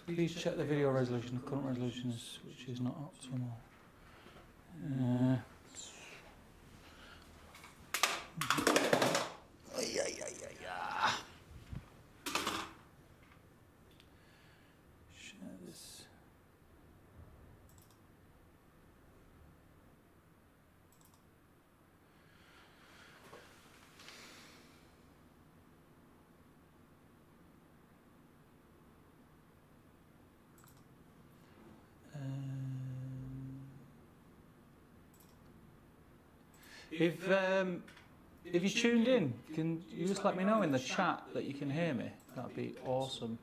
Please check the video resolution. The current resolution is, which is not optimal. Share this. If you tuned in, can you just let me know in the chat that you can hear me? That'd be awesome.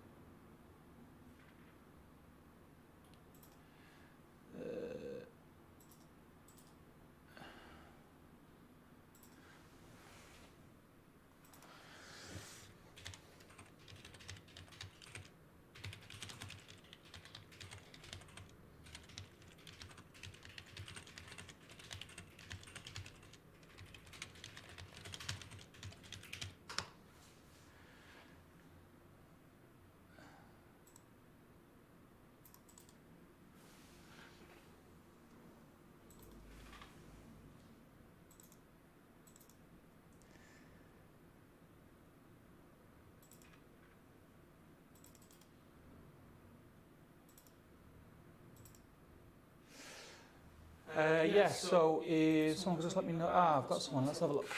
Yes, so is someone could just let me know. I've got someone, let's have a look.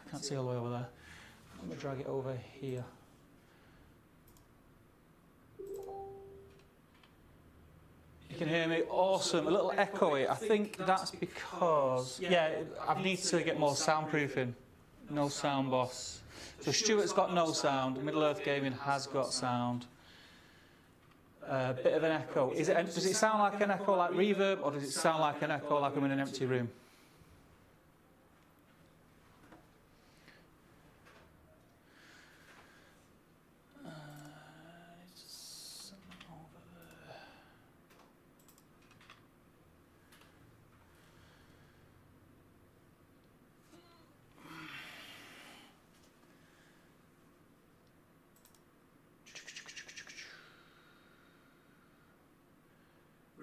I can't see all the way over there. Let me drag it over here. You can hear me? Awesome. A little echoey. I think that's because, I need to get more soundproofing. No sound, boss. So Stuart's got no sound. Middle Earth Gaming has got sound. Bit of an echo. Does it sound like an echo like reverb, or does it sound like an echo like I'm in an empty room?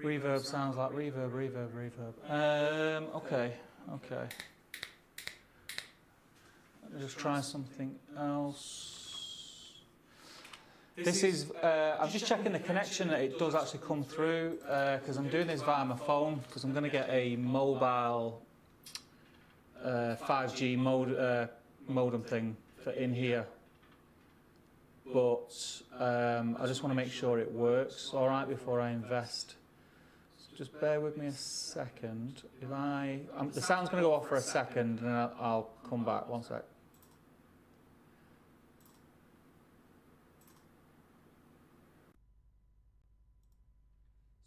Reverb sounds like reverb. Okay. Let me just try something else. This is, I'm just checking the connection that it does actually come through, because I'm doing this via my phone, because I'm going to get a mobile 5G modem thing for in here. But I just want to make sure it works all right before I invest. Just bear with me a second. If the sound's going to go off for a second, and then I'll come back. One sec.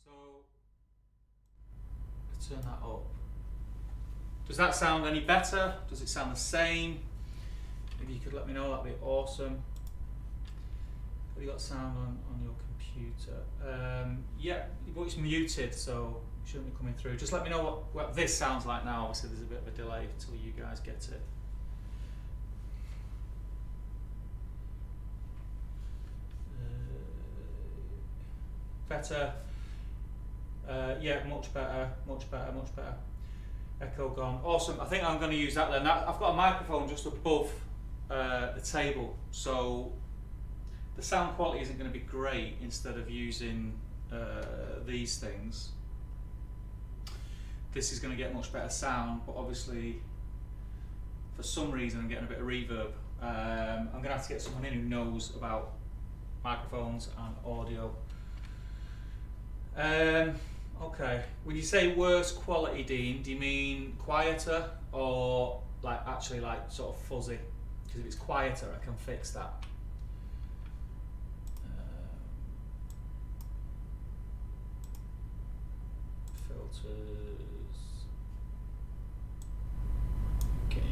So, let's turn that up. Does that sound any better? Does it sound the same? If you could let me know, that'd be awesome. Have you got sound on your computer? Yeah, but it's muted, so it shouldn't be coming through. Just let me know what this sounds like now. Obviously, there's a bit of a delay until you guys get it. Better. Yeah, much better. Echo gone. Awesome. I think I'm going to use that then. I've got a microphone just above the table, so the sound quality isn't going to be great instead of using these things. This is going to get much better sound, but obviously for some reason I'm getting a bit of reverb. I'm going to have to get someone in who knows about microphones and audio. Okay, when you say worse quality, Dean, do you mean quieter or like actually like sort of fuzzy? Because if it's quieter I can fix that. Filters. Okay.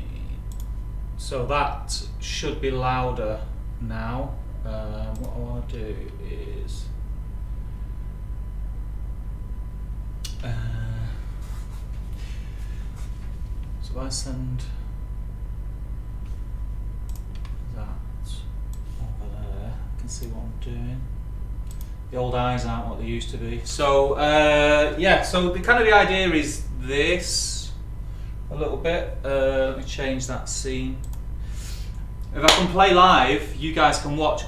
So that should be louder now. What I want to do is so I send that over there. I can see what I'm doing. The old eyes aren't what they used to be. So yeah, so the idea is this a little bit. Let me change that scene. If I can play live, you guys can watch.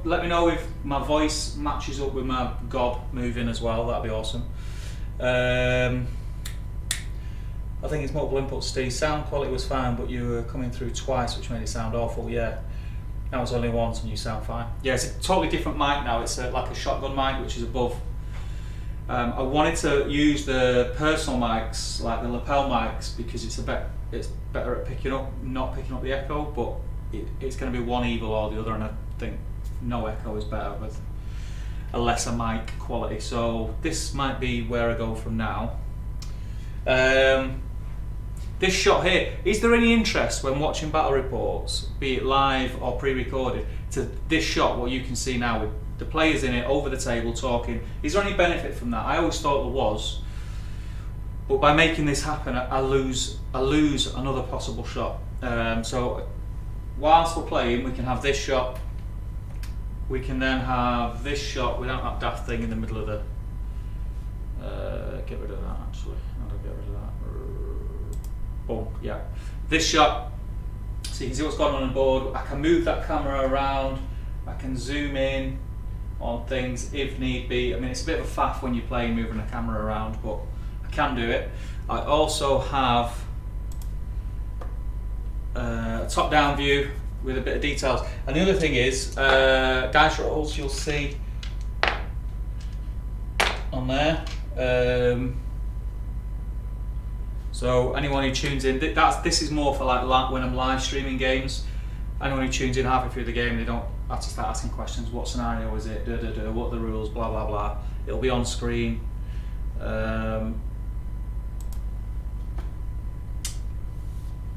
Let me know if my voice matches up with my gob moving as well. That'd be awesome. I think it's multiple inputs, Steve. Sound quality was fine, but you were coming through twice, which made it sound awful. Yeah, that was only once, and you sound fine. Yeah, it's a totally different mic now. It's like a shotgun mic, which is above. I wanted to use the personal mics, like the lapel mics, because it's better at not picking up the echo. But it's going to be one evil or the other, and I think no echo is better with a lesser mic quality. So this might be where I go from now. This shot here, is there any interest when watching battle reports, be it live or pre-recorded, to this shot, what you can see now with the players in it, over the table talking? Is there any benefit from that? I always thought there was, but by making this happen, I lose another possible shot. So whilst we're playing, we can have this shot, we can then have this shot without that daft thing in the middle of the, get rid of that actually. Boom, yeah. This shot, so you can see what's going on the board. I can move that camera around, I can zoom in on things if need be. I mean, it's a bit of a faff when you're playing moving a camera around, but I can do it. I also have a top-down view with a bit of details. And the other thing is, dice rolls, you'll see on there. So anyone who tunes in, this is more for like when I'm live streaming games. Anyone who tunes in halfway through the game, they don't have to start asking questions. What scenario is it? What are the rules? Blah blah blah. It'll be on screen. And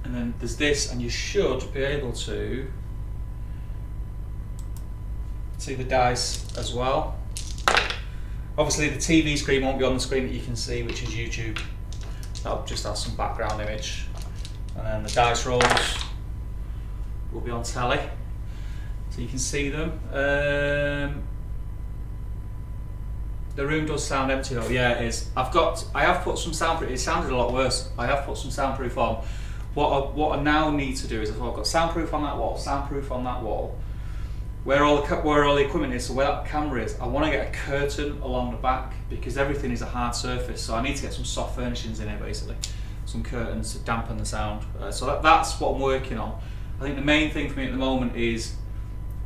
then there's this, and you should be able to see the dice as well. Obviously, the TV screen won't be on the screen that you can see, which is YouTube. That'll just have some background image, and then the dice rolls will be on telly, so you can see them. The room does sound empty though. Yeah, it is. I have put some soundproof. It sounded a lot worse. I have put some soundproof on. What I now need to do is, I've got soundproof on that wall, soundproof on that wall. Where all the equipment is, so where that camera is, I want to get a curtain along the back because everything is a hard surface. So I need to get some soft furnishings in here, basically, some curtains to dampen the sound. So that's what I'm working on. I think the main thing for me at the moment is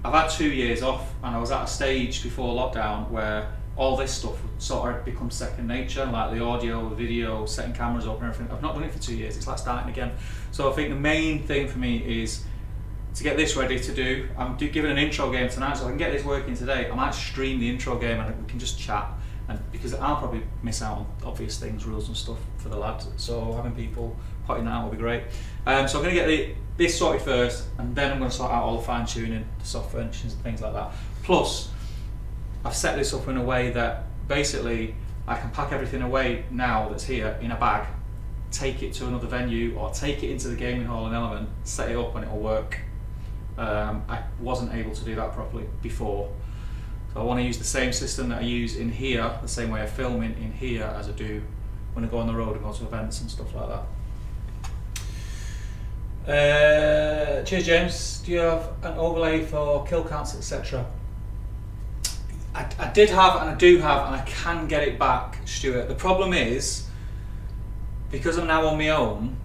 I've had 2 years off, and I was at a stage before lockdown where all this stuff would sort of become second nature, like the audio, the video, setting cameras up and everything. I've not done it for 2 years. It's like starting again. So I think the main thing for me is to get this ready to do. I'm giving an intro game tonight, so I can get this working today. I might stream the intro game and we can just chat, and because I'll probably miss out on obvious things, rules and stuff for the lads, so having people pointing that out will be great. So I'm going to get this sorted first, and then I'm going to sort out all the fine tuning, the soft furnishings and things like that. Plus, I've set this up in a way that basically I can pack everything away now that's here in a bag, take it to another venue, or take it into the gaming hall in Element, set it up, and it'll work. I wasn't able to do that properly before, so I want to use the same system that I use in here, the same way I film in here as I do when I go on the road and go to events and stuff like that. Cheers, James. Do you have an overlay for kill counts, etc.? I did have, and I do have, and I can get it back, Stuart. The problem is, because I'm now on my own,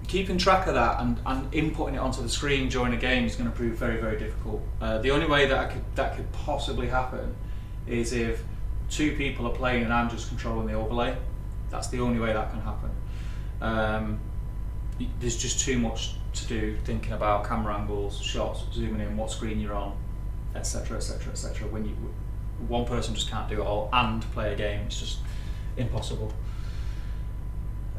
keeping track of that and inputting it onto the screen during a game is going to prove very, very difficult. The only way that could possibly happen is if 2 people are playing and I'm just controlling the overlay. That's the only way that can happen. There's just too much to do thinking about camera angles, shots, zooming in, what screen you're on, etc., etc., etc. When one person just can't do it all and play a game, it's just impossible.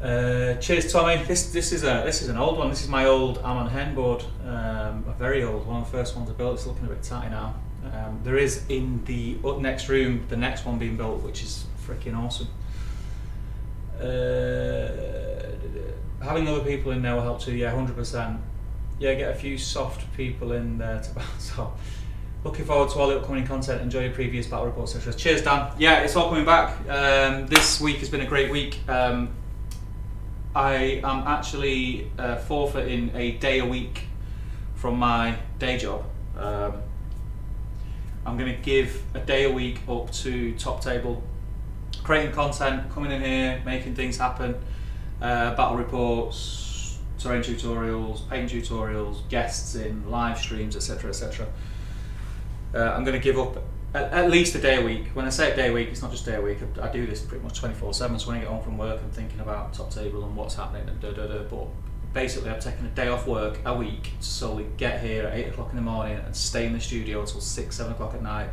Cheers, Tommy. This is an old one. This is my old Amon Hen board, a very old one of the first ones I built. It's looking a bit tatty now. There is in the next room the next one being built, which is freaking awesome. Having other people in there will help too. Yeah, 100%. Yeah, get a few soft people in there to bounce off. Looking forward to all the upcoming content. Enjoy your previous battle reports, etc. Cheers, Dan. Yeah, it's all coming back. This week has been a great week. I am actually forfeiting a day a week from my day job. I'm going to give a day a week up to Top Table, creating content, coming in here, making things happen, battle reports, terrain tutorials, paint tutorials, guests in, live streams, etc, etc. I'm going to give up at least a day a week. When I say a day a week, it's not just a day a week. I do this pretty much 24/7. So when I get home from work, I'm thinking about Top Table and what's happening and But basically, I'm taking a day off work a week to solely get here at 8 o'clock in the morning and stay in the studio until 6, 7 o'clock at night,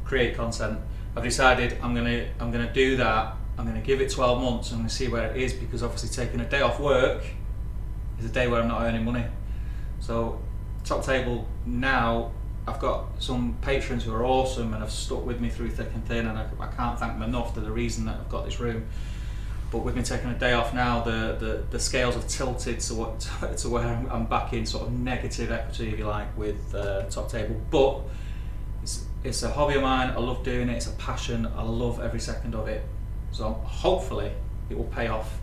create content. I've decided I'm gonna do that. I'm gonna give it 12 months. I'm gonna see where it is, because obviously taking a day off work is a day where I'm not earning money. So Top Table now, I've got some patrons who are awesome and have stuck with me through thick and thin, and I can't thank them enough. They're the reason that I've got this room. But with me taking a day off now, the scales have tilted to where I'm back in sort of negative equity, if you like, with Top Table. But it's a hobby of mine. I love doing it. It's a passion. I love every second of it. So hopefully it will pay off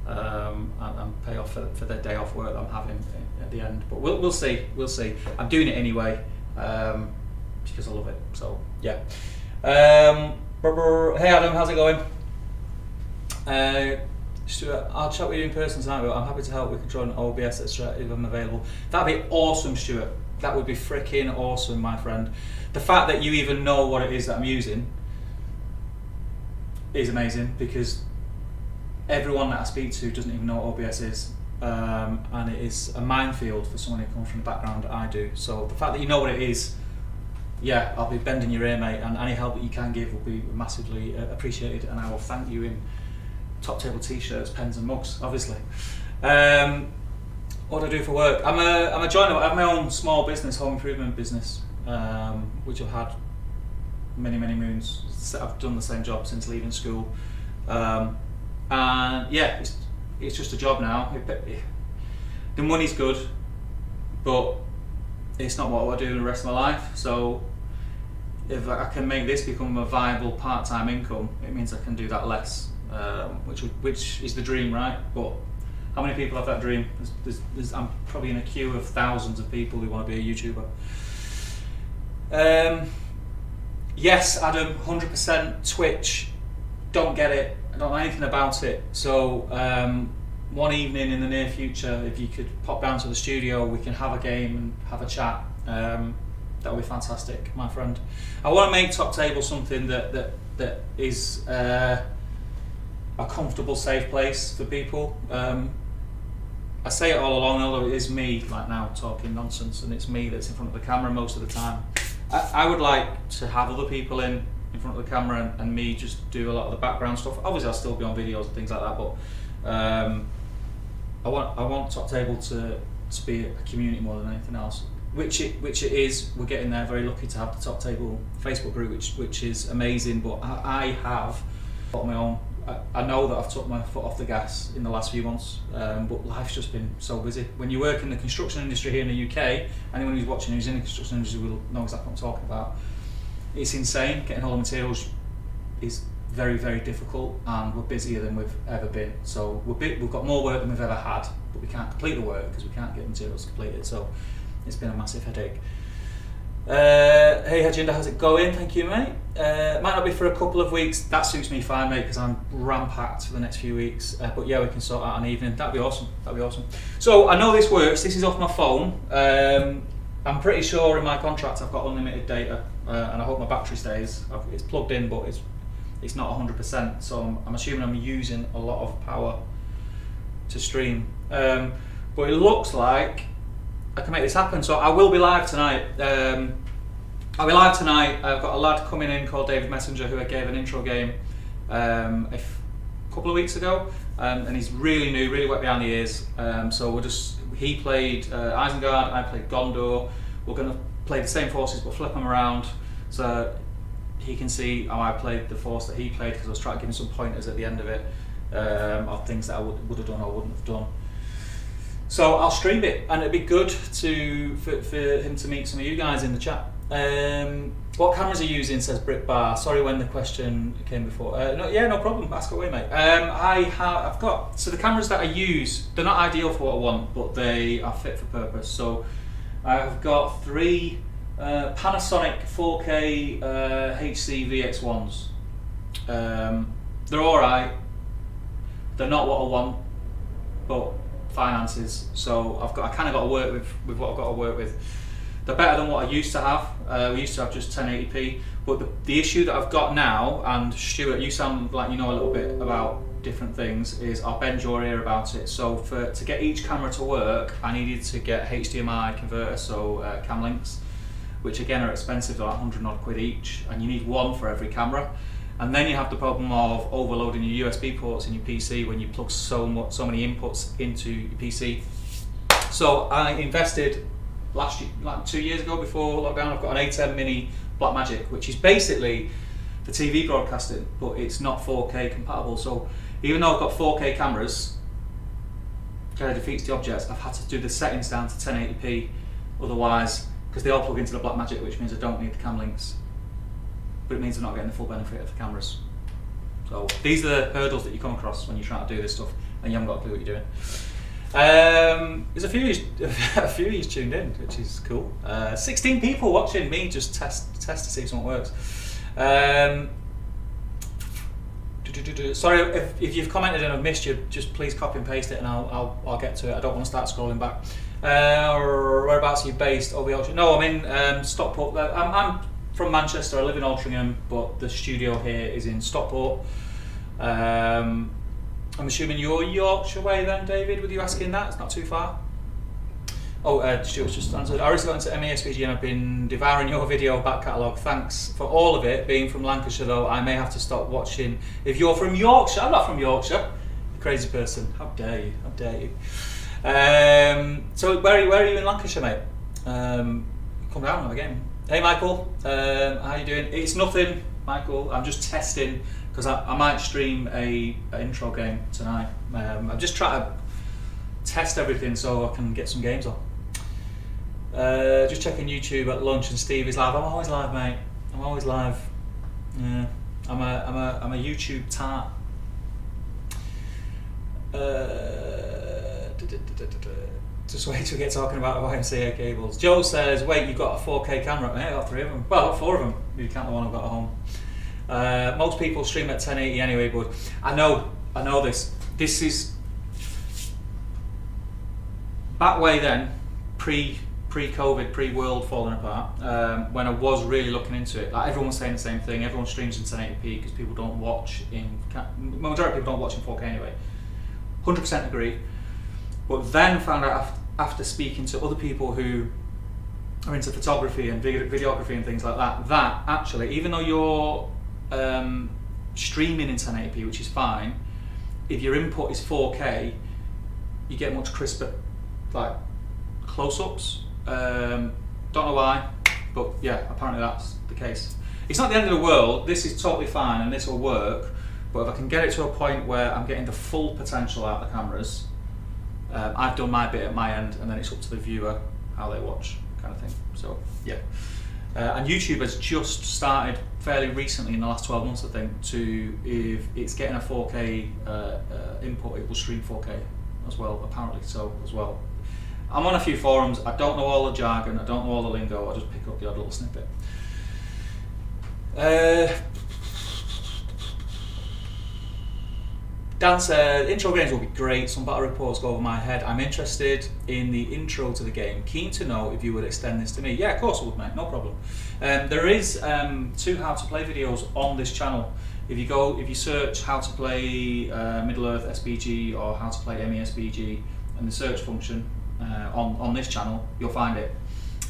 and pay off for the day off work that I'm having at the end. But we'll see. We'll see. I'm doing it anyway because I love it. So yeah. Hey Adam, how's it going? Stuart, I'll chat with you in person tonight, but I'm happy to help with controlling OBS etc. if I'm available. That'd be awesome, Stuart. That would be freaking awesome, my friend. The fact that you even know what it is that I'm using is amazing, because everyone that I speak to doesn't even know what OBS is, and it is a minefield for someone who comes from the background that I do. So the fact that you know what it is, yeah, I'll be bending your ear, mate, and any help that you can give will be massively appreciated, and I will thank you in Top Table t-shirts, pens and mugs, obviously. What do I do for work? I'm a joiner. I have my own small business, home improvement business, which I've had many moons. I've done the same job since leaving school, and yeah, it's just a job now. The money's good, but it's not what I want to do the rest of my life. So if I can make this become a viable part-time income, it means I can do that less, which is the dream, right? But how many people have that dream? I'm probably in a queue of thousands of people who want to be a YouTuber. Yes, Adam, 100% Twitch. Don't get it. I don't know anything about it. So one evening in the near future, if you could pop down to the studio, we can have a game and have a chat. That would be fantastic, my friend. I want to make Top Table something that is a comfortable, safe place for people. I say it all along, although it is me right now talking nonsense, and it's me that's in front of the camera most of the time. I would like to have other people in front of the camera and me just do a lot of the background stuff. Obviously I'll still be on videos and things like that, but I want Top Table to be a community more than anything else, which it is. We're getting there. Very lucky to have the Top Table Facebook group, which is amazing. But I have got my own. I know that I've took my foot off the gas in the last few months, but life's just been so busy. When you work in the construction industry here in the UK, anyone who's watching who's in the construction industry will know exactly what I'm talking about. It's insane. Getting hold of materials is very difficult, and we're busier than we've ever been. So we've got more work than we've ever had, but we can't complete the work because we can't get materials completed. So it's been a massive headache. Hey Hajinda, how's it going? Thank you, mate. Might not be for a couple of weeks. That suits me fine, mate, because I'm ram-packed for the next few weeks. But yeah, we can sort out an evening. That'd be awesome. So I know this works. This is off my phone. I'm pretty sure in my contract I've got unlimited data, and I hope my battery stays. It's plugged in, but it's not 100%. So I'm assuming I'm using a lot of power to stream. But it looks like I can make this happen. So I will be live tonight. I'll be live tonight. I've got a lad coming in called David Messenger, who I gave an intro game a couple of weeks ago, and he's really new, really wet behind the ears. So he played Isengard, I played Gondor. We're going to play the same forces but flip them around, so he can see how I played the force that he played, because I was trying to give him some pointers at the end of it, of things that I would have done or wouldn't have done. So I'll stream it, and it'd be good for him to meet some of you guys in the chat. What cameras are you using? Says Brick Bar. Sorry when the question came before. No problem. Ask away, mate. I've got the cameras that I use. They're not ideal for what I want, but they are fit for purpose. So I've got 3 Panasonic 4K HC VX1s. They're all right. They're not what I want, but finances. So I kind of got to work with what I've got to work with. They're better than what I used to have. We used to have just 1080p, but the issue that I've got now, and Stuart, you sound like you know a little bit about different things, is I'll bend your ear about it. So to get each camera to work, I needed to get HDMI converter, so cam links, which again are expensive, they're like 100 odd quid each, and you need one for every camera. And then you have the problem of overloading your USB ports in your PC when you plug so many inputs into your PC. So I invested last year, like 2 years ago before lockdown, I've got an A10 Mini Blackmagic, which is basically the TV broadcasting, but it's not 4K compatible. So even though I've got 4K cameras, kind of defeats the object. I've had to do the settings down to 1080p, otherwise, because they all plug into the Blackmagic, which means I don't need the cam links. But it means I'm not getting the full benefit of the cameras. So these are the hurdles that you come across when you're trying to do this stuff and you haven't got a clue what you're doing. There's a few of you tuned in, which is cool. 16 people watching me just test to see if something works. Sorry if you've commented and I've missed you, just please copy and paste it and I'll get to it. I don't want to start scrolling back. Whereabouts are you based? No, I'm in Stockport. I'm from Manchester. I live in Altrincham, but the studio here is in Stockport. I'm assuming you're Yorkshire way then, David, with you asking that? It's not too far. Stuart's just answered. I recently got into MESVG and I've been devouring your video back catalogue. Thanks for all of it. Being from Lancashire though, I may have to stop watching. If you're from Yorkshire, I'm not from Yorkshire. You crazy person. How dare you? How dare you? So where are you in Lancashire, mate? Come down, have a game. Hey Michael, how you doing? It's nothing, Michael. I'm just testing because I might stream an intro game tonight. I'm just trying to test everything so I can get some games on. Just checking YouTube at lunch and Steve is live. I'm always live, mate. I'm always live. Yeah, I'm a YouTube tart. Just wait till we get talking about YMCA cables. Joe says, wait, you've got a 4K camera? Mate, I've got 3 of them. Well, I've got 4 of them, if you count the one I've got at home. Most people stream at 1080 anyway, but I know this. This is back way then, pre-COVID, pre-world falling apart, when I was really looking into it. Like everyone was saying the same thing, everyone streams in 1080p because people don't watch majority of people don't watch in 4K anyway. 100% agree. But then found out after speaking to other people who are into photography and videography and things like that, that actually, even though you're streaming in 1080p, which is fine, if your input is 4K, you get much crisper, like close-ups. Don't know why, but yeah, apparently that's the case. It's not the end of the world. This is totally fine and this will work. But if I can get it to a point where I'm getting the full potential out of the cameras, I've done my bit at my end, and then it's up to the viewer how they watch, kind of thing. So yeah, and YouTube has just started fairly recently in the last 12 months, I think, if it's getting a 4K input, it will stream 4K as well, apparently. So as well, I'm on a few forums. I don't know all the jargon, I don't know all the lingo. I just pick up the odd little snippet. Dan said, intro games will be great, some battle reports go over my head. I'm interested in the intro to the game. Keen to know if you would extend this to me. Yeah, of course I would, mate, no problem. There is 2 how to play videos on this channel. If you search how to play Middle-earth SBG or how to play MESBG and the search function on this channel, you'll find it.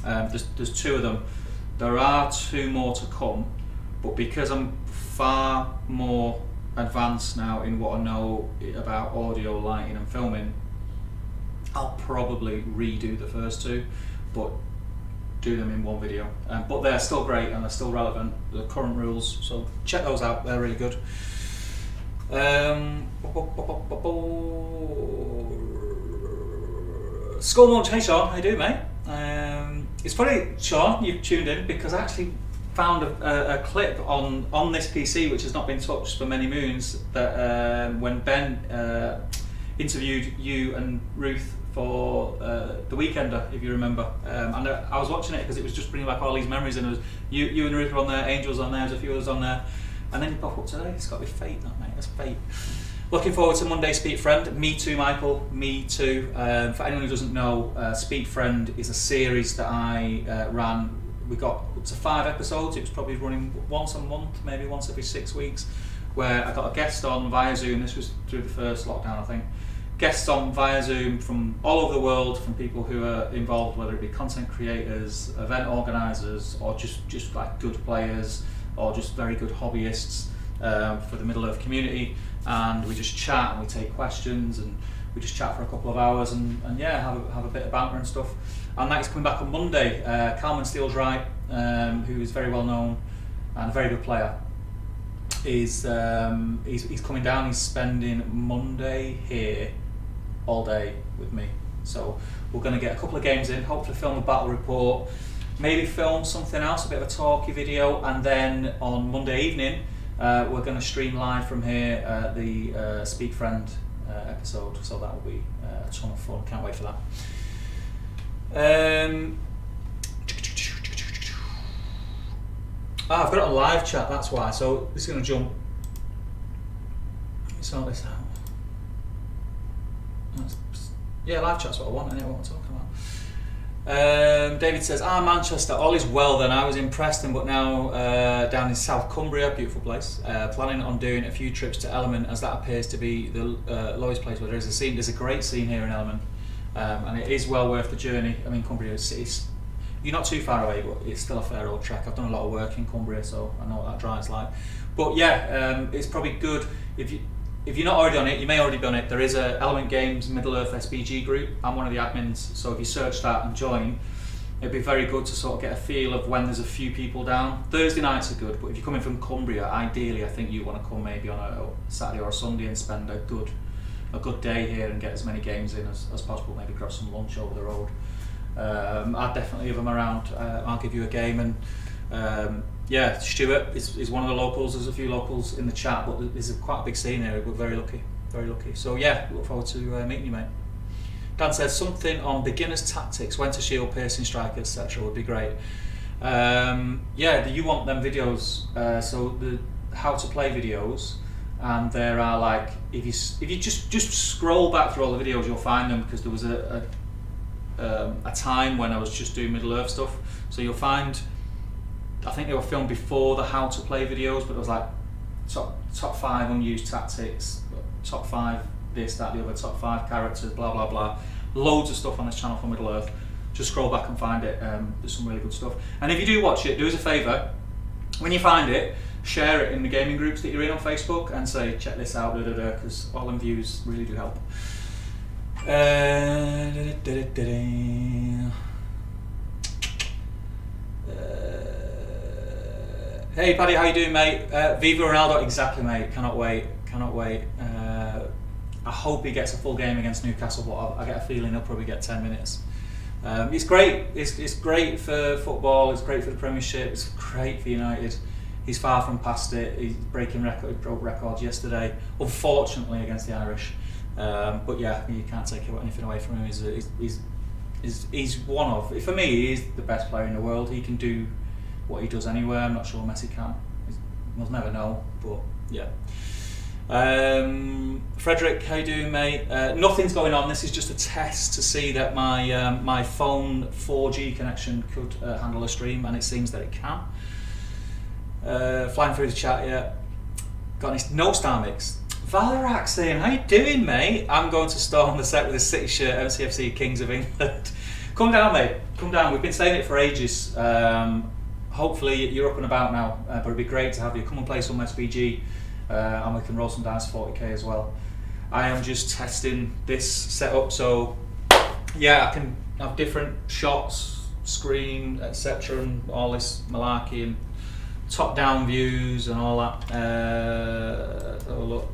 There's 2 of them. There are 2 more to come, but because I'm far more advanced now in what I know about audio, lighting and filming, I'll probably redo the first 2, but do them in one video. But they're still great and they're still relevant, the current rules, so check those out, they're really good. Skull Munch, hey Sean, how you doing, mate? It's funny, Sean, you've tuned in because I actually found a clip on this PC which has not been touched for many moons, that when Ben interviewed you and Ruth for The Weekender, if you remember. And I was watching it because it was just bringing back all these memories, and it was you and Ruth were on there, Angel's on there, there's a few others on there, and then you pop up today. It's got to be fate, that, mate. That's fate. Looking forward to Monday Speak Friend. Me too, Michael. Me too. For anyone who doesn't know, Speak Friend is a series that I ran. We got up to 5 episodes. It was probably running once a month, maybe once every 6 weeks, where I got a guest on via Zoom. This was through the first lockdown, I think. Guests on via Zoom from all over the world, from people who are involved, whether it be content creators, event organisers, or just like good players, or just very good hobbyists for the Middle Earth community. And we just chat and we take questions and we just chat for a couple of hours and yeah, have a bit of banter and stuff. And that is coming back on Monday. Carmen Steelswright, who is very well known and a very good player, he's coming down. He's spending Monday here all day with me. So we're going to get a couple of games in, hopefully film a battle report, maybe film something else, a bit of a talky video, and then on Monday evening we're going to stream live from here the Speak Friend episode, so that will be a ton of fun. Can't wait for that. I've got it on live chat, that's why, so this is going to jump. Let me sort this out. Yeah, live chat's what I want, isn't it? What I'm talking about. David says, Manchester, all is well then. I was in Preston, but now down in South Cumbria, beautiful place. Planning on doing a few trips to Element, as that appears to be the lowest place where there is a scene. There's a great scene here in Element, and it is well worth the journey. I mean, Cumbria is you're not too far away, but it's still a fair old trek. I've done a lot of work in Cumbria, so I know what that drive's like. But yeah, it's probably good if you're not already on it, you may already be on it. There is a Element Games Middle Earth SBG group. I'm one of the admins, so if you search that and join, it'd be very good to sort of get a feel of when there's a few people down. Thursday nights are good, but if you're coming from Cumbria, ideally I think you want to come maybe on a Saturday or a Sunday and spend a good day here and get as many games in as possible. Maybe grab some lunch over the road. I'd definitely have them around. I'll give you a game. And yeah, Stuart is one of the locals. There's a few locals in the chat, but there's quite a big scene here. We're very lucky, very lucky. So yeah, look forward to meeting you, mate. Dan says something on beginners tactics, when to shield, piercing strike, etc. would be great. Yeah, you want them videos? So the how to play videos, and there are like if you just scroll back through all the videos, you'll find them, because there was a time when I was just doing Middle Earth stuff. So you'll find, I think they were filmed before the how to play videos, but it was like top 5 unused tactics, top 5 this, that, the other, top 5 characters, blah blah blah. Loads of stuff on this channel for Middle Earth. Just scroll back and find it. There's some really good stuff. And if you do watch it, do us a favour. When you find it, share it in the gaming groups that you're in on Facebook and say, check this out, because all them views really do help. Hey Paddy, how you doing, mate? Viva Ronaldo, exactly, mate. Cannot wait. I hope he gets a full game against Newcastle, but I get a feeling he'll probably get 10 minutes. It's great. It's great for football. It's great for the Premiership. It's great for United. He's far from past it. He's broke records yesterday, unfortunately against the Irish. But yeah, you can't take anything away from him. He's one of, for me, he's the best player in the world. He can do what he does anywhere. I'm not sure Messi can. We'll never know, but yeah. Frederick, how you doing, mate? Nothing's going on. This is just a test to see that my phone 4G connection could handle a stream, and it seems that it can. Flying through the chat, yeah. Got any no star mix? Valerac saying, how you doing, mate? I'm going to storm the set with a City shirt, MCFC Kings of England. Come down, mate. Come down. We've been saying it for ages. Hopefully you're up and about now, but it'd be great to have you. Come and play some SBG, and we can roll some dice 40k as well. I am just testing this setup, so yeah, I can have different shots, screen, etc., and all this malarkey, and top-down views and all that. Have a look.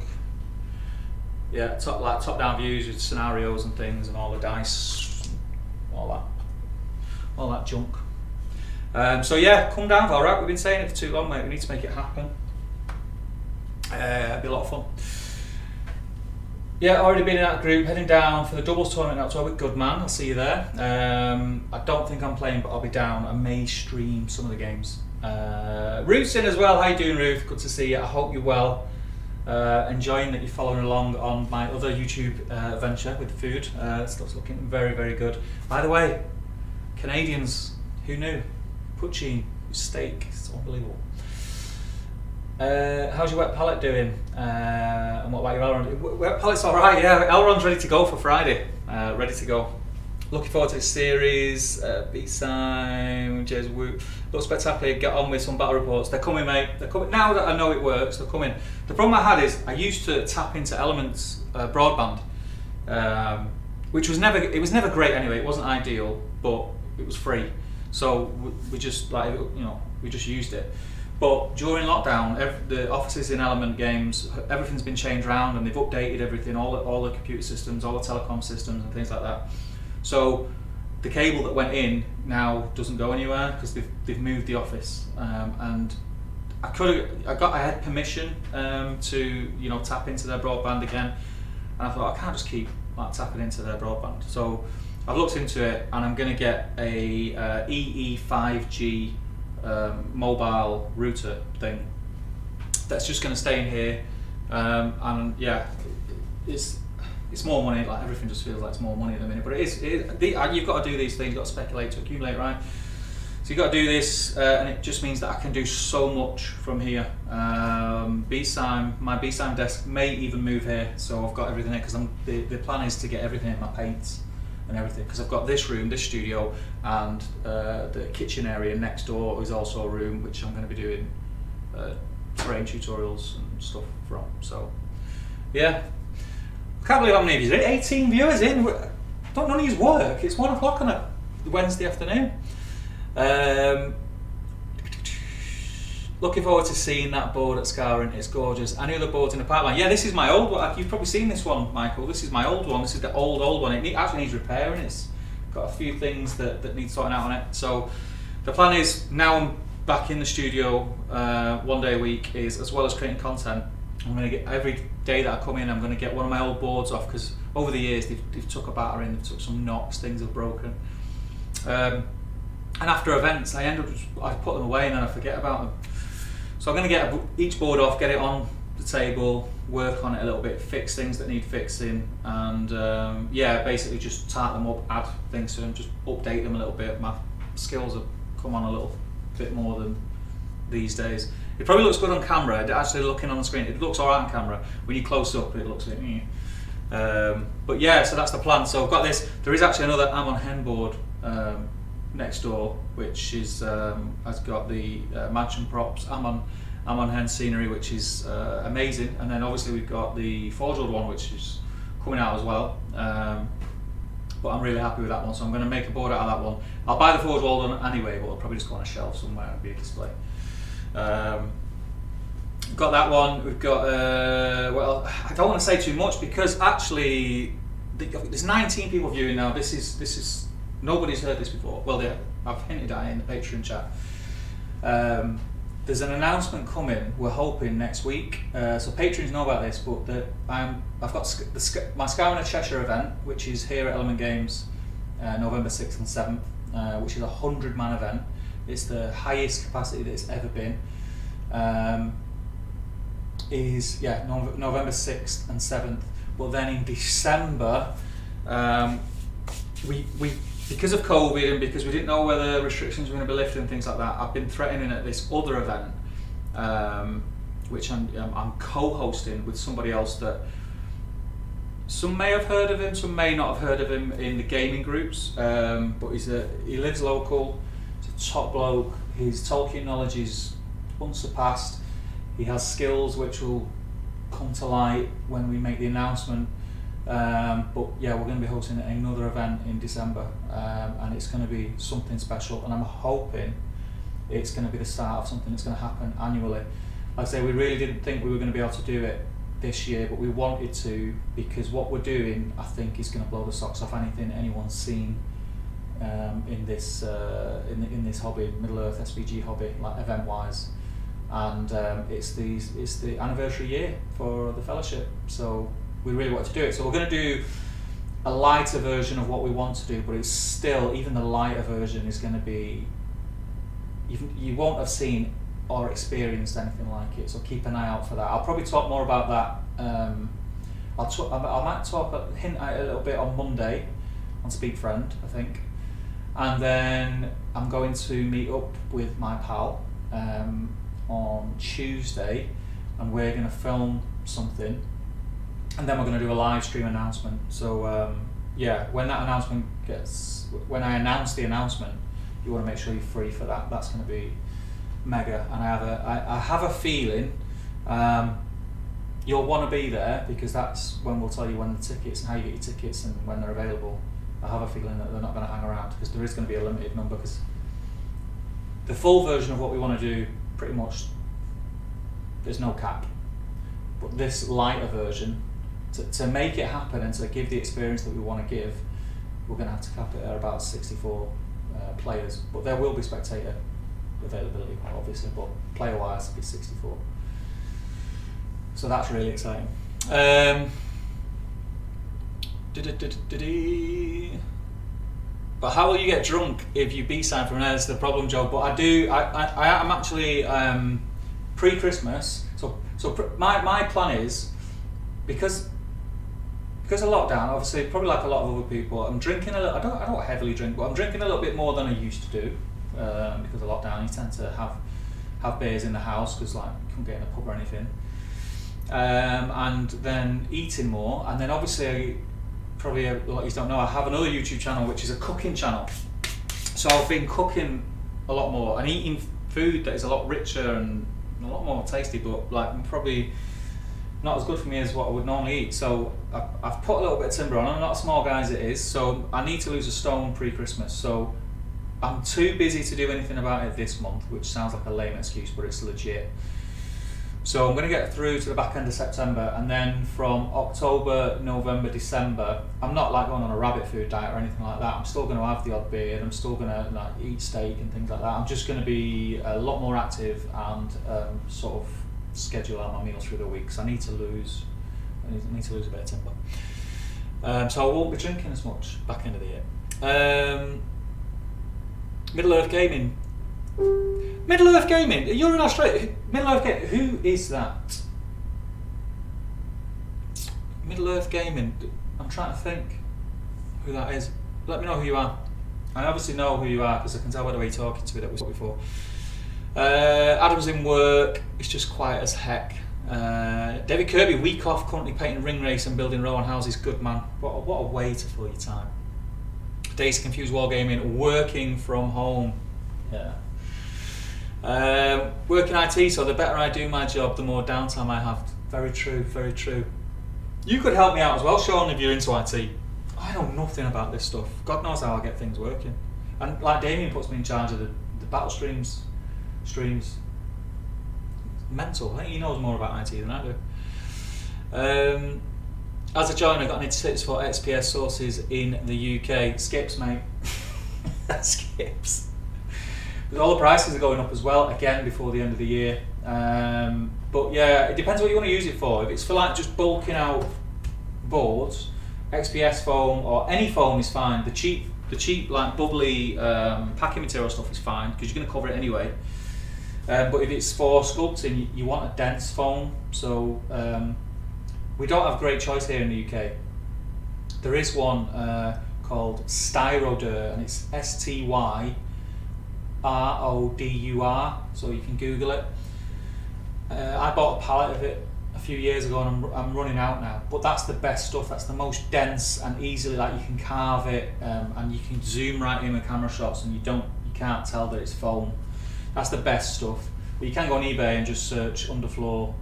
Yeah, top-down views with scenarios and things, and all the dice, all that. all that junk. So yeah, come down, Valrak. We've been saying it for too long, mate. We need to make it happen. It'd be a lot of fun. Yeah, already been in that group, heading down for the doubles tournament in October with Goodman. I'll see you there. I don't think I'm playing, but I'll be down. I may stream some of the games. Ruth's in as well. How you doing, Ruth? Good to see you. I hope you're well. Enjoying that you're following along on my other YouTube venture with the food. Stuff's looking very, very good. By the way, Canadians, who knew? Poutine, steak, it's unbelievable. How's your wet palette doing? And what about your Elrond? Wet palette's alright, yeah. Elrond's ready to go for Friday. Ready to go. Looking forward to this series. B-Sign, James Wu. Looks spectacular. Get on with some battle reports. They're coming, mate. They're coming. Now that I know it works, they're coming. The problem I had is I used to tap into Elements broadband, which was never. It was never great anyway. It wasn't ideal, but it was free. So we just we just used it. But during lockdown, the offices in Element Games, everything's been changed around and they've updated everything, all the computer systems, all the telecom systems and things like that. So the cable that went in now doesn't go anywhere because they've moved the office. And I had permission to tap into their broadband again, and I thought I can't just keep tapping into their broadband. So I've looked into it and I'm going to get a EE5G mobile router thing that's just going to stay in here, and yeah, it's more money. Like everything just feels like it's more money at the minute, but you've got to do these things. You've got to speculate to accumulate, right? So you've got to do this, and it just means that I can do so much from here. B-Sign, my B-Sign desk may even move here, so I've got everything there because the plan is to get everything in my paints and everything, because I've got this room, this studio, and the kitchen area next door is also a room which I'm going to be doing terrain tutorials and stuff from. So yeah, I can't believe how many of you, 18 viewers in. Don't none of you work. It's 1 o'clock on a Wednesday afternoon. Looking forward to seeing that board at Scarring. It's gorgeous. Any other boards in the pipeline? Yeah, this is my old one. You've probably seen this one, Michael. This is my old one. This is the old one. It actually needs repairing. It's got a few things that need sorting out on it. So the plan is, now I'm back in the studio 1 day a week, is as well as creating content, I'm going to get, every day that I come in, I'm going to get one of my old boards off, because over the years they've took a battering, they've took some knocks, things have broken. And after events, I put them away and then I forget about them. So I'm going to get each board off, get it on the table, work on it a little bit, fix things that need fixing, and yeah, basically just tighten them up, add things to them, just update them a little bit. My skills have come on a little bit more than these days. It probably looks good on camera. Actually, looking on the screen, it looks alright on camera. When you close up, it looks like but yeah, so that's the plan. So I've got this. There is actually another Amon Hen board next door, which is has got the mansion props, Amon Hen scenery, which is amazing, and then obviously we've got the Forge World one, which is coming out as well. But I'm really happy with that one, so I'm going to make a board out of that one. I'll buy the Forge World one anyway, but it'll probably just go on a shelf somewhere and be a display. Got that one. We've got well, I don't want to say too much because actually there's 19 people viewing now. This is nobody's heard this before. Well, I've hinted at it in the Patreon chat. There's an announcement coming. We're hoping next week. So patrons know about this, but I've got my Scouring of Cheshire event, which is here at Element Games, November 6th and 7th, which is a 100-man event. It's the highest capacity that it's ever been. Is November 6th and 7th. But then in December, we because of COVID and because we didn't know whether restrictions were going to be lifted and things like that, I've been threatening at this other event, which I'm co-hosting with somebody else that some may have heard of him, some may not have heard of him in the gaming groups, but he lives local, he's a top bloke, his Tolkien knowledge is unsurpassed, he has skills which will come to light when we make the announcement. But yeah, we're going to be hosting another event in December, and it's going to be something special, and I'm hoping it's going to be the start of something that's going to happen annually. Like I say, we really didn't think we were going to be able to do it this year, but we wanted to, because what we're doing, I think, is going to blow the socks off anyone's seen in this in this hobby, Middle Earth SVG hobby, like event wise, and it's the anniversary year for the fellowship, so we really want to do it. So we're going to do a lighter version of what we want to do, but it's still, even the lighter version is going to be, you won't have seen or experienced anything like it, so keep an eye out for that. I'll probably talk more about that. I might hint at it a little bit on Monday on Speak Friend, I think, and then I'm going to meet up with my pal on Tuesday, and we're going to film something, and then we're going to do a live stream announcement. So yeah, when I announce the announcement, you want to make sure you're free for that. That's going to be mega, and I have a feeling you'll want to be there, because that's when we'll tell you when the tickets and how you get your tickets and when they're available. I have a feeling that they're not going to hang around, because there is going to be a limited number, because the full version of what we want to do, pretty much there's no cap, but this lighter version, to make it happen and to give the experience that we want to give, we're going to have to cap it at about 64 players, but there will be spectator availability obviously, but player wise it'll be 64, so that's really exciting. But how will you get drunk if you B-side from there? That's the problem, Joe. But I'm actually pre-Christmas. My plan is, because of lockdown, obviously, probably like a lot of other people, I'm drinking a little. I don't heavily drink, but I'm drinking a little bit more than I used to do because of lockdown. You tend to have beers in the house because like you couldn't get in a pub or anything, and then eating more, and then obviously, probably a lot of you don't know, I have another YouTube channel which is a cooking channel. So I've been cooking a lot more and eating food that is a lot richer and a lot more tasty, but like probably not as good for me as what I would normally eat. So I've put a little bit of timber on. I'm not a small guy as it is, so I need to lose a stone pre-Christmas. So I'm too busy to do anything about it this month, which sounds like a lame excuse, but it's legit. So I'm going to get through to the back end of September, and then from October, November, December, I'm not like going on a rabbit food diet or anything like that. I'm still going to have the odd beer, and I'm still going to like eat steak and things like that. I'm just going to be a lot more active and sort of schedule out my meals through the week. So I need to lose a bit of timber. So I won't be drinking as much back end of the year. Middle Earth Gaming. Middle Earth Gaming. You're in Australia. Middle Earth Gaming. Who is that? Middle Earth Gaming. I'm trying to think who that is. Let me know who you are. I obviously know who you are because I can tell by the way you're talking to me that we saw before. Adam's in work. It's just quiet as heck. David Kirby, week off, currently painting ring race and building row on houses. Good man. What a way to fill your time. Days Confused Wargaming, working from home. Yeah. Working IT, so the better I do my job, the more downtime I have. Very true, very true. You could help me out as well, Sean, if you're into IT. I know nothing about this stuff. God knows how I get things working. And like Damien puts me in charge of the battle streams. Mental. I think he knows more about IT than I do. As a joiner, I got any tips for XPS sources in the UK? Skips, mate. Skips. All the prices are going up as well, again, before the end of the year. But yeah, it depends what you want to use it for. If it's for like just bulking out boards, XPS foam or any foam is fine. The cheap like bubbly packing material stuff is fine because you're going to cover it anyway. But if it's for sculpting, you want a dense foam. So we don't have great choice here in the UK. There is one called Styrodur, and it's STYRODUR, so you can Google it. I bought a pallet of it a few years ago, and I'm running out now. But that's the best stuff. That's the most dense and easily, like, you can carve it, and you can zoom right in with camera shots, and you can't tell that it's foam. That's the best stuff. But you can go on eBay and just search underfloor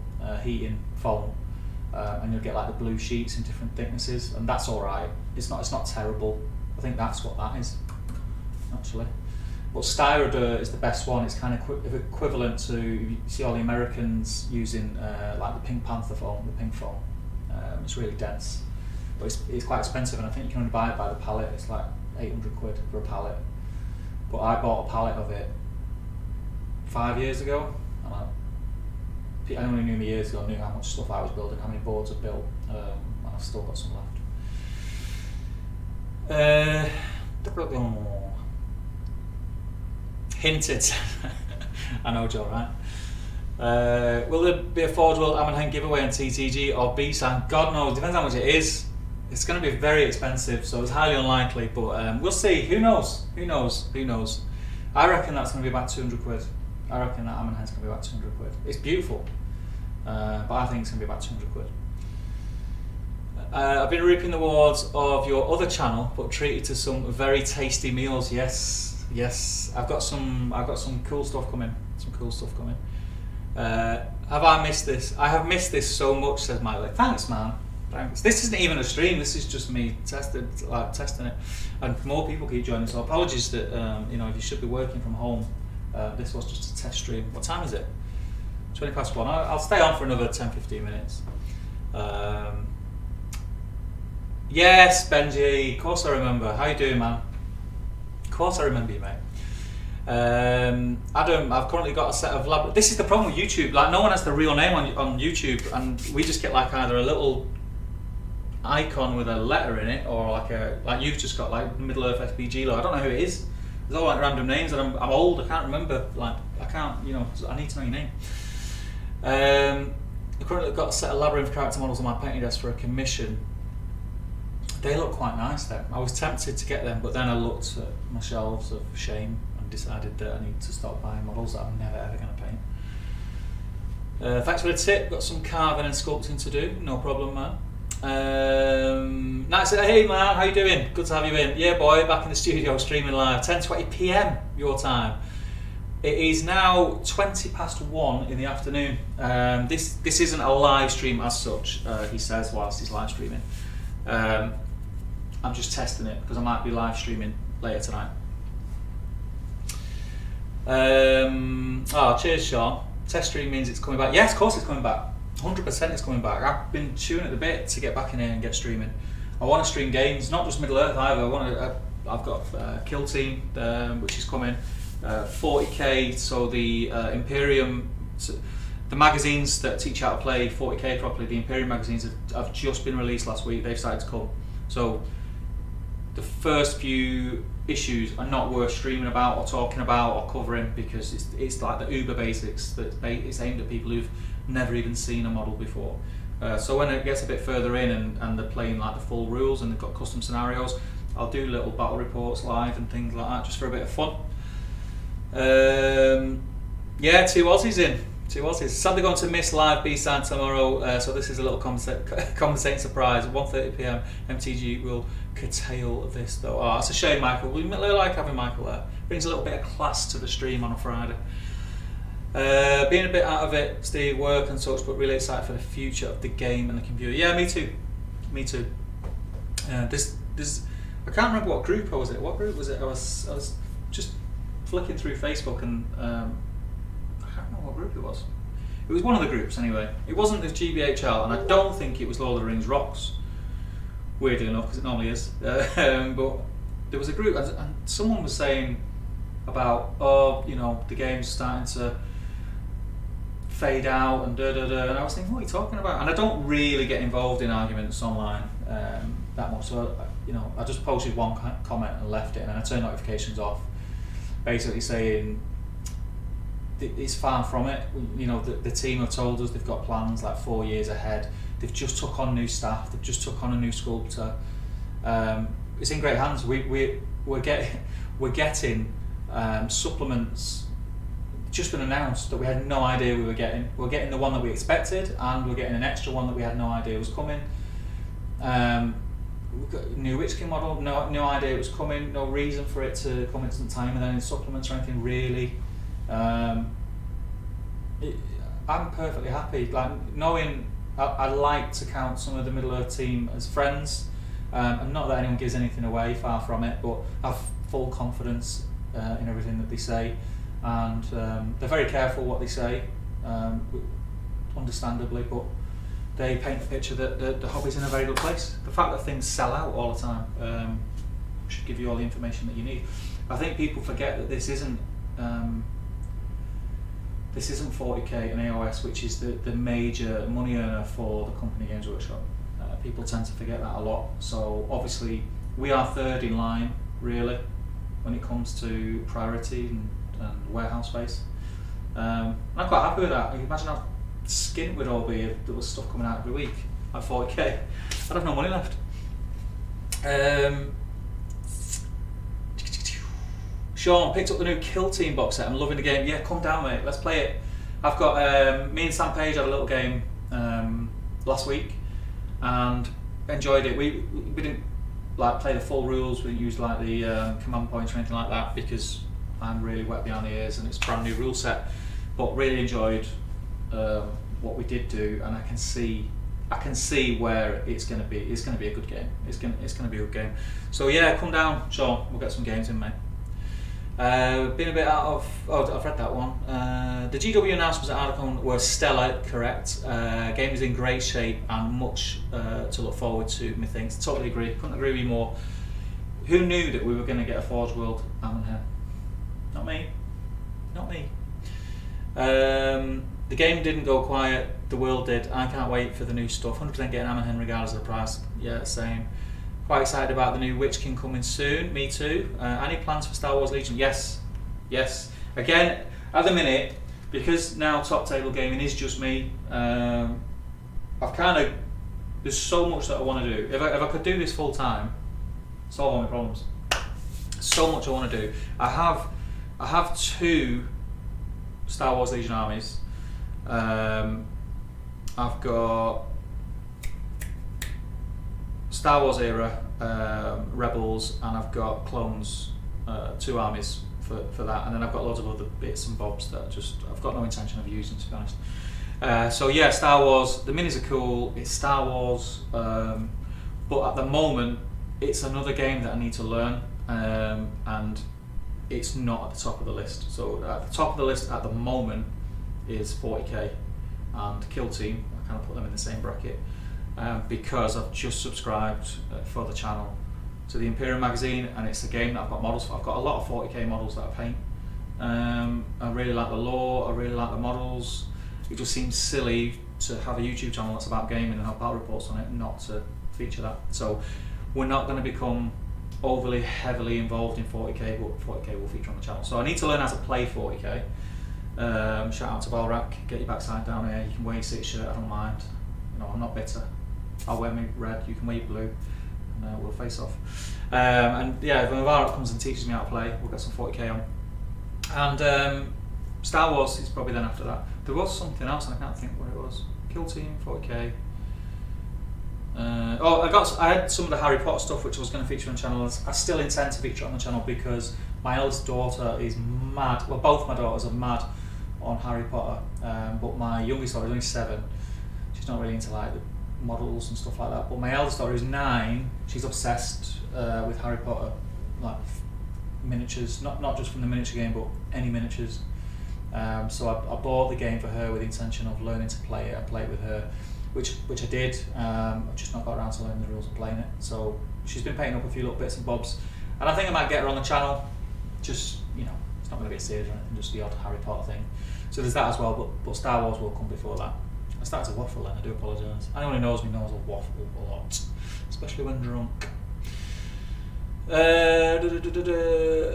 heating foam, and you'll get like the blue sheets in different thicknesses, and that's all right. It's not terrible. I think that's what that is, actually. But Styrodur is the best one. It's kind of equivalent to, you see all the Americans using like the Pink Panther foam, the pink foam. It's really dense, but it's quite expensive, and I think you can only buy it by the pallet. It's like 800 quid for a pallet. But I bought a pallet of it 5 years ago, and anyone who knew me years ago knew how much stuff I was building, how many boards I've built, and I've still got some left. Hinted. I know, Joe, right? Will there be a Forge World Amenheim giveaway on TTG or B-Sign? God knows, depends how much it is. It's going to be very expensive, so it's highly unlikely, but we'll see. Who knows? Who knows? Who knows? I reckon that's going to be about 200 quid. I reckon that Amenheim's going to be about 200 quid. It's beautiful, but I think it's going to be about 200 quid. I've been reaping the rewards of your other channel, but treated to some very tasty meals. Yes, yes. I've got some cool stuff coming. Some cool stuff coming. Have I missed this? I have missed this so much, says Miley. Thanks, man. Thanks. This isn't even a stream. This is just me testing it, and more people keep joining. So apologies that if you should be working from home, this was just a test stream. What time is it? 20 past 1. I'll stay on for another 10-15 minutes. Yes, Benji. Of course I remember. How you doing, man? Of course I remember you, mate. Adam, I've currently got a set of lab. This is the problem with YouTube. Like, no one has the real name on YouTube, and we just get like either a little icon with a letter in it, or like you've just got like Middle Earth FBG logo. I don't know who it is. There's all like random names, and I'm old. I can't remember. Like I can't. I need to know your name. I've currently got a set of Labyrinth character models on my painting desk for a commission. They look quite nice though. I was tempted to get them, but then I looked at my shelves of shame and decided that I need to stop buying models that I'm never ever going to paint. Thanks for the tip. Got some carving and sculpting to do. No problem, man. Nice. Hey man, how you doing? Good to have you in. Yeah, boy, back in the studio streaming live. 10:20 p.m. your time. It is now 20 past 1 in the afternoon. This isn't a live stream as such. He says whilst he's live streaming. I'm just testing it because I might be live streaming later tonight. Cheers, Sean. Test stream means it's coming back. Yes, of course it's coming back. 100% it's coming back. I've been chewing at the bit to get back in here and get streaming. I want to stream games, not just Middle Earth either. I've got Kill Team, which is coming. 40k, so the Imperium, the magazines that teach how to play 40k properly, the Imperium magazines have just been released last week. They've started to come. So the first few issues are not worth streaming about or talking about or covering, because it's like the uber basics that it's aimed at people who've never even seen a model before. So when it gets a bit further in and they're playing like the full rules and they've got custom scenarios, I'll do little battle reports live and things like that just for a bit of fun. Yeah, 2 Aussies in. 2 Aussies. Sadly going to miss live B-Sign tomorrow, so this is a little compensating surprise. At 1:30 p.m. MTG will curtail this though. Oh, it's a shame, Michael. We really like having Michael there. Brings a little bit of class to the stream on a Friday. Being a bit out of it, Steve, work and such, but really excited for the future of the game and the computer. Yeah, me too. Me too. This I can't remember what group I was in. What group was it? I was just flicking through Facebook and I can't remember what group it was. It was one of the groups anyway. It wasn't the GBHL, and I don't think it was Lord of the Rings Rocks. Weirdly enough, because it normally is. But there was a group, and someone was saying about, the game's starting to fade out and and I was thinking, what are you talking about? And I don't really get involved in arguments online that much, so I just posted one comment and left it, and I turned notifications off, basically saying it's far from it. The team have told us they've got plans like 4 years ahead. They've just took on new staff. They've just took on a new sculptor. It's in great hands. We're getting supplements. Just been announced that we had no idea we were getting. We're getting the one that we expected, and we're getting an extra one that we had no idea was coming. We've got a new Witchkin model. No idea it was coming. No reason for it to come in some time, and then in supplements or anything really. I'm perfectly happy. Like knowing. I like to count some of the Middle Earth team as friends, and not that anyone gives anything away, far from it, but I have full confidence in everything that they say, and they're very careful what they say, understandably, but they paint the picture that the hobby's in a very good place. The fact that things sell out all the time, should give you all the information that you need. I think people forget that this isn't 40k and AOS, which is the major money earner for the company Games Workshop. People tend to forget that a lot. So obviously we are third in line really when it comes to priority and warehouse space. I'm quite happy with that. Imagine how skint we'd all be if there was stuff coming out every week at 40k. I'd have no money left. Sean picked up the new Kill Team box set. I'm loving the game. Yeah, come down, mate. Let's play it. I've got me and Sam Page had a little game last week and enjoyed it. We didn't like play the full rules. We didn't use like the command points or anything like that because I'm really wet behind the ears and it's a brand new rule set. But really enjoyed what we did do, and I can see where it's going to be. It's going to be a good game. It's going to be a good game. So yeah, come down, Sean. We'll get some games in, mate. Been a bit out of. Oh, I've read that one. The GW announcements at Ardacon were stellar, correct. Game is in great shape and much to look forward to. Methinks. Totally agree. Couldn't agree with you more. Who knew that we were going to get a Forge World Ammonheim? Not me. Not me. The game didn't go quiet. The world did. I can't wait for the new stuff. 100% getting Ammonheim regardless of the price. Yeah, same. Quite excited about the new Witch King coming soon. Me too. Any plans for Star Wars Legion? Yes. Again, at the minute, because now Top Table Gaming is just me, I've kind of, there's so much that I want to do. If I could do this full time, solve all my problems. So much I want to do. I have 2 Star Wars Legion armies. I've got Star Wars era Rebels, and I've got Clones, 2 armies for that, and then I've got loads of other bits and bobs that I've got no intention of using, to be honest. So yeah, Star Wars, the minis are cool, it's Star Wars, but at the moment it's another game that I need to learn, and it's not at the top of the list. So at the top of the list at the moment is 40k and Kill Team. I kind of put them in the same bracket because I've just subscribed for the channel to the Imperium magazine, and it's a game that I've got models for. I've got a lot of 40k models that I paint. I really like the lore, I really like the models. It just seems silly to have a YouTube channel that's about gaming and have battle reports on it and not to feature that. So we're not going to become overly heavily involved in 40k, but 40k will feature on the channel. So I need to learn how to play 40k. Shout out to Balrak, get your backside down here. You can wear your 6 shirt, I don't mind. You know, I'm not bitter. I'll wear my red, you can wear your blue, and we'll face off. And yeah, if Balrak comes and teaches me how to play, we'll get some 40k on. And Star Wars is probably then after that. There was something else and I can't think what it was. Kill Team, 40k. I had some of the Harry Potter stuff which I was going to feature on the channel. I still intend to feature on the channel because my eldest daughter is mad. Well, both my daughters are mad on Harry Potter, but my youngest daughter is only 7. She's not really into like the models and stuff like that. But my eldest daughter is 9. She's obsessed with Harry Potter, like miniatures, not just from the miniature game, but any miniatures. So I bought the game for her with the intention of learning to play it and play it with her, which I did. I've just not got around to learning the rules of playing it. So she's been painting up a few little bits and bobs, and I think I might get her on the channel. Just, you know, it's not going to be a series or anything, just the odd Harry Potter thing. So there's that as well, but Star Wars will come before that. I started to waffle then, I do apologise. Anyone who knows me knows I waffle a lot, especially when drunk. I've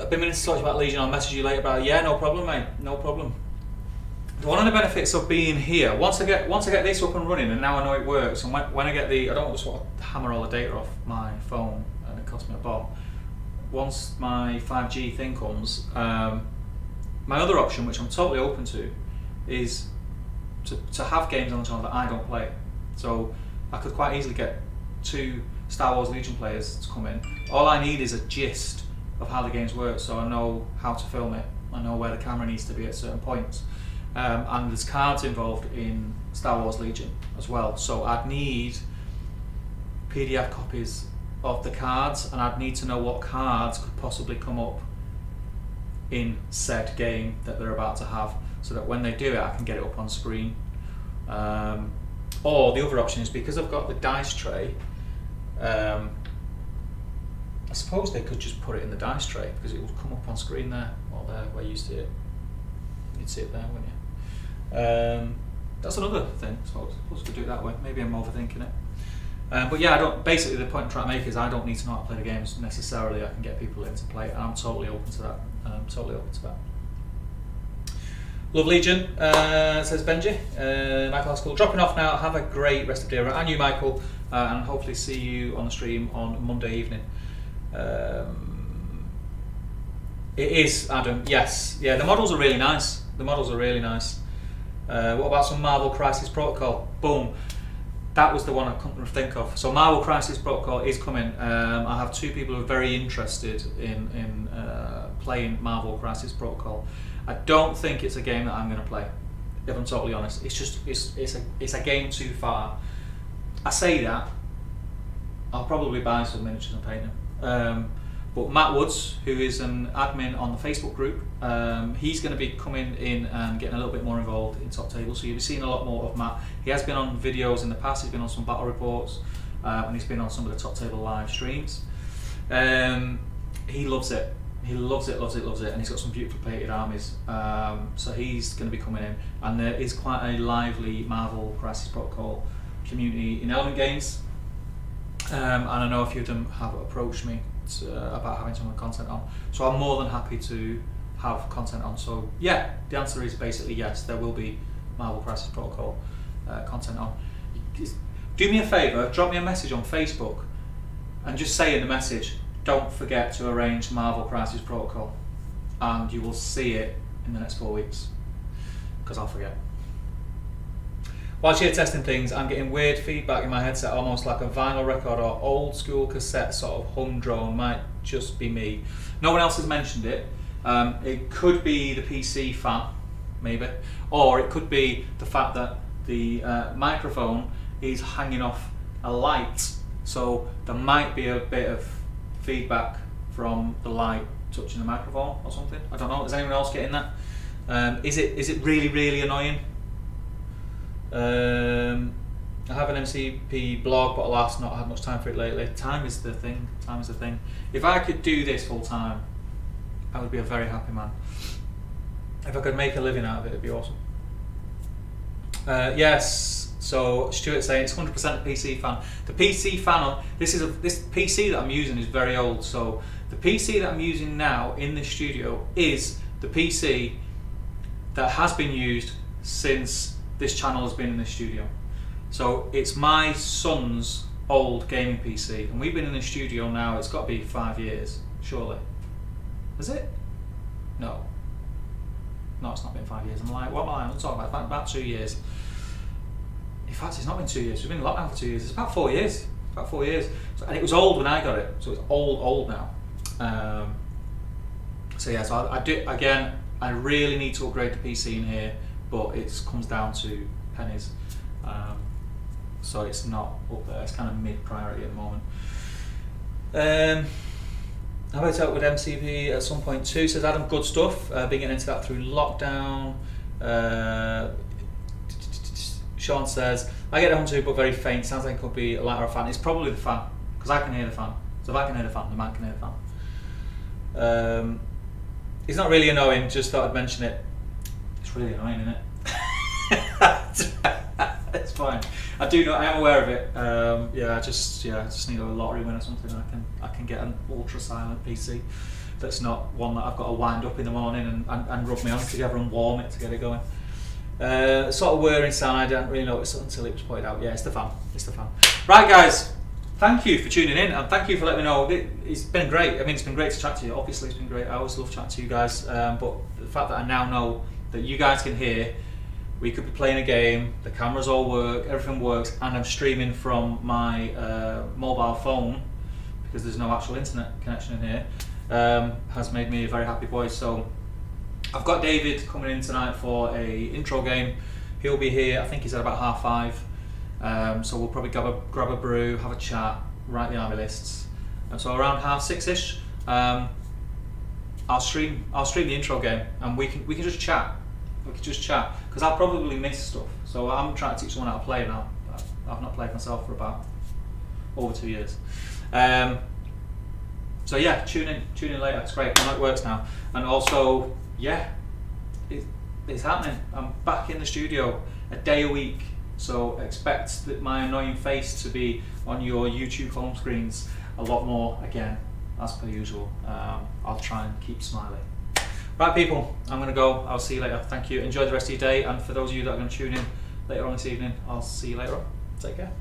been meaning to talk about Legion. I'll message you later about it. Yeah, no problem, mate. No problem. One of the benefits of being here, once I get this up and running, and now I know it works, and when I get I don't just want to hammer all the data off my phone, and it costs me a bomb. Once my 5G thing comes, my other option, which I'm totally open to, is to have games on the channel that I don't play. So I could quite easily get 2 Star Wars Legion players to come in. All I need is a gist of how the games work, so I know how to film it, I know where the camera needs to be at certain points. And there's cards involved in Star Wars Legion as well, so I'd need PDF copies of the cards, and I'd need to know what cards could possibly come up in said game that they're about to have, so that when they do it I can get it up on screen. Or the other option is, because I've got the dice tray, I I suppose they could just put it in the dice tray because it would come up on screen there while there where you see it. You'd see it there, wouldn't you? That's another thing. I suppose we could do it that way. Maybe I'm overthinking it. But yeah, I don't. Basically, the point I'm trying to make is I don't need to know how to play the games necessarily. I can get people in to play, and I'm totally open to that. Love Legion, says Benji. Michael Haskell, dropping off now. Have a great rest of the day. And you, Michael, and hopefully see you on the stream on Monday evening. It is, Adam. Yes, yeah. The models are really nice. What about some Marvel Crisis Protocol? Boom. That was the one I couldn't think of. So Marvel Crisis Protocol is coming. I have 2 people who are very interested in playing Marvel Crisis Protocol. I don't think it's a game that I'm going to play, if I'm totally honest. It's a game too far. I say that, I'll probably buy some miniatures and paint them. But Matt Woods, who is an admin on the Facebook group, he's going to be coming in and getting a little bit more involved in Top Table. So you'll be seeing a lot more of Matt. He has been on videos in the past. He's been on some battle reports, and he's been on some of the Top Table live streams. He loves it. He loves it, and he's got some beautiful painted armies. So he's going to be coming in, and there is quite a lively Marvel Crisis Protocol community in Element Games. And I know a few of them have approached me about having some of the content on. So I'm more than happy to have content on. So yeah, the answer is basically yes, there will be Marvel Crisis Protocol content on. Do me a favour, drop me a message on Facebook and just say in the message, don't forget to arrange Marvel Crisis Protocol, and you will see it in the next 4 weeks, because I'll forget. Whilst you're testing things, I'm getting weird feedback in my headset, almost like a vinyl record or old school cassette sort of humdrone. Might just be me. No one else has mentioned it. It could be the PC fan, maybe, or it could be the fact that the microphone is hanging off a light, so there might be a bit of feedback from the light touching the microphone or something. I don't know. Is anyone else getting that? Is it really annoying? I have an MCP blog, but alas, not had much time for it lately. Time is the thing. If I could do this full time, I would be a very happy man. If I could make a living out of it, it'd be awesome. Yes. So Stuart's saying it's 100% a PC fan. The PC fan this PC that I'm using is very old. So the PC that I'm using now in this studio is the PC that has been used since this channel has been in this studio. So it's my son's old gaming PC, and we've been in the studio now, it's got to be 5 years, surely. Is it? No, it's not been 5 years. I'm like, what am I talking about 2 years. In fact, it's not been 2 years. We've been in lockdown for 2 years. It's about 4 years. So, and it was old when I got it, so it's old now. So yeah, so I do again. I really need to upgrade the PC in here, but it comes down to pennies. So it's not up there. It's kind of mid priority at the moment. How about out with MCP at some point too? Says Adam, good stuff. Been getting into that through lockdown. Sean says, I get home too, but very faint. Sounds like it could be a light or a fan. It's probably the fan, because I can hear the fan. So if I can hear the fan, the man can hear the fan. It's not really annoying, just thought I'd mention it. It's really annoying, isn't it? It's fine. I do know, I am aware of it. I just need a lottery win or something. I can get an ultra silent PC that's not one that I've got to wind up in the morning and rub my hands together and warm it to get it going. Sort of whir inside, I didn't really notice it until it was pointed out. Yeah, it's the fan. Right, guys, thank you for tuning in, and thank you for letting me know. It's been great. I mean, it's been great to chat to you. Obviously, it's been great. I always love chatting to you guys. But the fact that I now know that you guys can hear, we could be playing a game, the cameras all work, everything works, and I'm streaming from my mobile phone because there's no actual internet connection in here, has made me a very happy boy. So I've got David coming in tonight for a intro game. He'll be here, I think he's at about 5:30. So we'll probably grab a brew, have a chat, write the army lists. And so around 6:30ish, I'll stream the intro game, and we can just chat. Because I'll probably miss stuff. So I'm trying to teach someone how to play now. I've not played myself for about over 2 years. So yeah, tune in later. It's great. I know it works now. And also, yeah, it's happening. I'm back in the studio a day a week. So expect my annoying face to be on your YouTube home screens a lot more again, as per usual. I'll try and keep smiling. Right, people, I'm going to go. I'll see you later. Thank you. Enjoy the rest of your day. And for those of you that are going to tune in later on this evening, I'll see you later on. Take care.